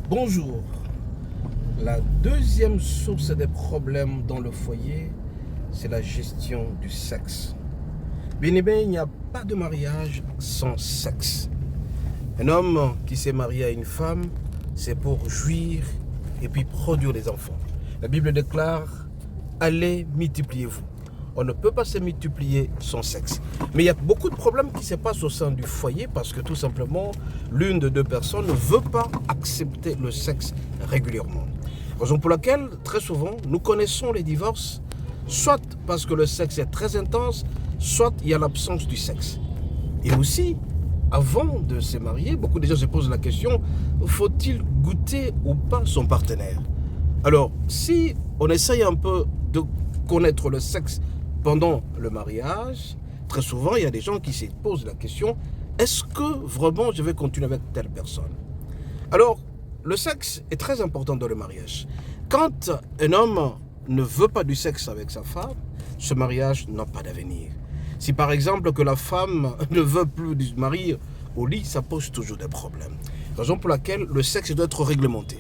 Bonjour. La deuxième source des problèmes dans le foyer, c'est la gestion du sexe. Bien aimé, il n'y a pas de mariage sans sexe. Un homme qui s'est marié à une femme, c'est pour jouir et puis produire des enfants. La Bible déclare, allez, multipliez-vous. On ne peut pas se multiplier sans sexe. Mais il y a beaucoup de problèmes qui se passent au sein du foyer parce que tout simplement, l'une de deux personnes ne veut pas accepter le sexe régulièrement. Raison pour laquelle, très souvent, nous connaissons les divorces, soit parce que le sexe est très intense, soit il y a l'absence du sexe. Et aussi, avant de se marier, beaucoup de gens se posent la question, faut-il goûter ou pas son partenaire? Alors, si on essaye un peu de connaître le sexe pendant le mariage, très souvent, il y a des gens qui se posent la question, est-ce que vraiment je vais continuer avec telle personne? Alors, le sexe est très important dans le mariage. Quand un homme ne veut pas du sexe avec sa femme, ce mariage n'a pas d'avenir. Si par exemple que la femme ne veut plus du mari au lit, ça pose toujours des problèmes. Raison pour laquelle le sexe doit être réglementé.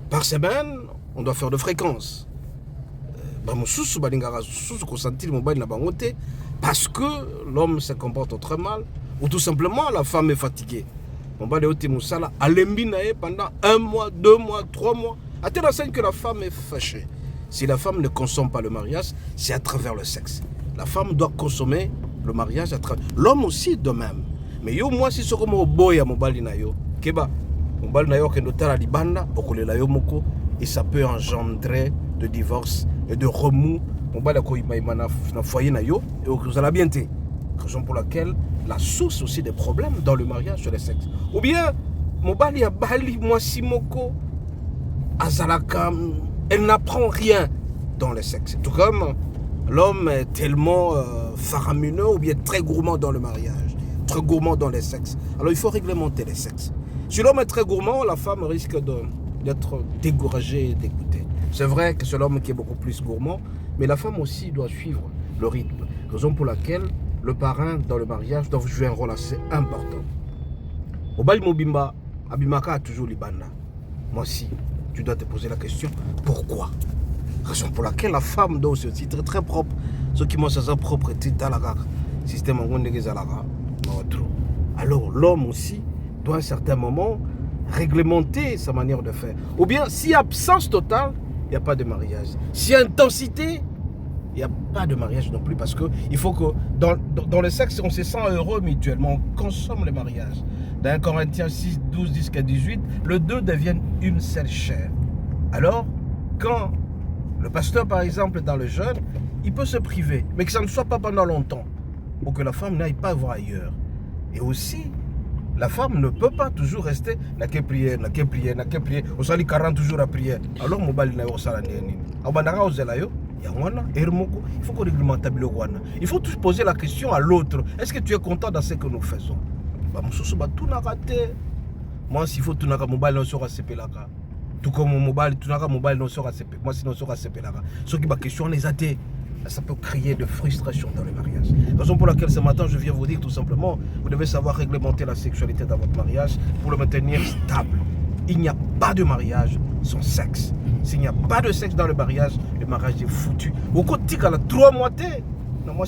Par semaine, on doit faire de fréquence. Parce que l'homme se comporte très mal, ou tout simplement la femme est fatiguée. On va aller pendant 1 mois, 2 mois, 3 mois, à telle enseigne que la femme est fâchée. Si la femme ne consomme pas le mariage, c'est à travers le sexe. La femme doit consommer le mariage à travers. L'homme aussi de même. Mais yo, moi, si c'est comme au boy à mon bali na yo, keba, mon bali na yo, que notara libanda, okolela yo moko, et ça peut engendrer de divorce et de remous. Mon bali na foyer na yo, et vous allez bien te. Raison pour laquelle la source aussi des problèmes dans le mariage sur le sexe. Ou bien, mon bali a bali moi simoko, azalaka, elle n'apprend rien dans le sexe. Tout comme l'homme est tellement faramineux ou bien très gourmand dans le mariage, très gourmand dans les sexes. Alors il faut réglementer les sexes. Si l'homme est très gourmand, la femme risque d'être découragée et dégoûtée. C'est vrai que c'est l'homme qui est beaucoup plus gourmand, mais la femme aussi doit suivre le rythme. Raison pour laquelle le parrain dans le mariage doit jouer un rôle assez important. Obali Mobimba, Abimaka a toujours libana. Moi aussi, tu dois te poser la question, pourquoi? Raison pour laquelle la femme doit aussi être très propre. Ce qui m'a sa propreté dans la système alors l'homme aussi doit à un certain moment réglementer sa manière de faire. Ou bien, s'il y a absence totale, il n'y a pas de mariage. S'il y a intensité, il n'y a pas de mariage non plus, parce qu'il faut que dans le sexe, on se sent heureux mutuellement, on consomme le mariage. Dans 1 Corinthiens 6, 12, 10 à 18, le deux deviennent une seule chair. Alors, quand le pasteur, par exemple, dans le jeûne, il peut se priver, mais que ça ne soit pas pendant longtemps, pour que la femme n'aille pas voir ailleurs. Et aussi, la femme ne peut pas toujours rester, n'a qu'à prier, n'a qu'à prier, n'a qu'à prier. On s'allie 40 jours à prier. Alors, il faut qu'on réglemente. Il faut tous poser la question à l'autre. Est-ce que tu es content dans ce que nous faisons? Moi, s'il faut tout n'a mobile, on sera CPLaka. Tout comme mon mobile, tout n'a mobile, on sera CP. Moi, sinon, on sera CPLaka. Ce qui est ma question, on les a été. Ça peut créer de frustration dans le mariage. Raison pour laquelle ce matin, je viens vous dire tout simplement, vous devez savoir réglementer la sexualité dans votre mariage pour le maintenir stable. Il n'y a pas de mariage sans sexe. S'il n'y a pas de sexe dans le mariage est foutu. Au côté qu'à la 3 mois, moi,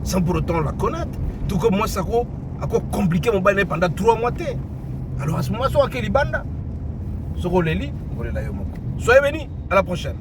sans pour autant la connaître. Tout comme moi, ça a compliqué mon bail pendant 3 mois. Alors à ce moment-là, soyez bénis, à la prochaine.